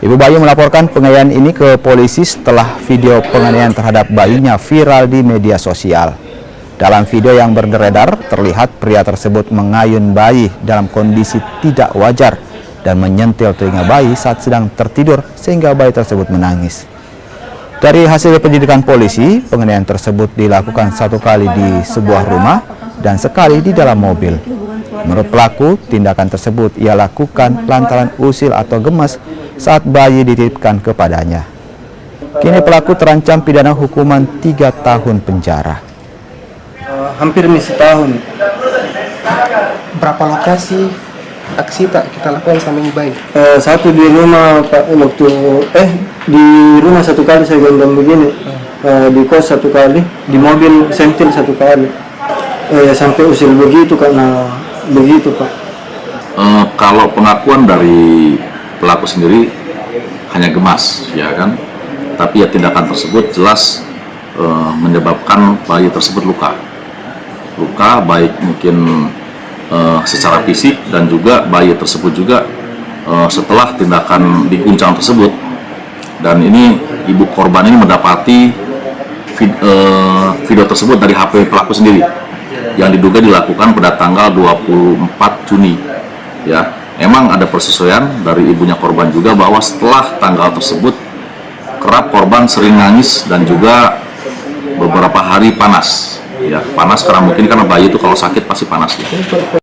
Ibu bayi melaporkan penganiayaan ini ke polisi setelah video penganiayaan terhadap bayinya viral di media sosial. Dalam video yang beredar, terlihat pria tersebut mengayun bayi dalam kondisi tidak wajar dan menyentil telinga bayi saat sedang tertidur sehingga bayi tersebut menangis. Dari hasil penyidikan polisi, penganiayaan tersebut dilakukan 1 kali di sebuah rumah dan sekali di dalam mobil. Menurut pelaku, tindakan tersebut ia lakukan lantaran usil atau gemas saat bayi dititipkan kepadanya. Kini pelaku terancam pidana hukuman 3 tahun penjara. Hampir setahun. Berapa lokasi aksi tak kita lakukan sama ini bayi? Satu di rumah Pak, waktu di rumah 1 kali saya gendong begini, di kos 1 kali, di mobil sentil 1 kali, sampai usil begitu karena begitu Pak. Kalau pengakuan dari pelaku sendiri hanya gemas, ya kan, tapi ya tindakan tersebut jelas menyebabkan bayi tersebut luka baik mungkin secara fisik, dan juga bayi tersebut juga setelah tindakan diguncang tersebut. Dan ini ibu korban ini mendapati video tersebut dari HP pelaku sendiri yang diduga dilakukan pada tanggal 24 Juni. Ya, memang ada persesuaian dari ibunya korban juga bahwa setelah tanggal tersebut kerap korban sering nangis dan juga beberapa hari panas. Ya, panas karena mungkin karena bayi itu kalau sakit pasti panas. Ya.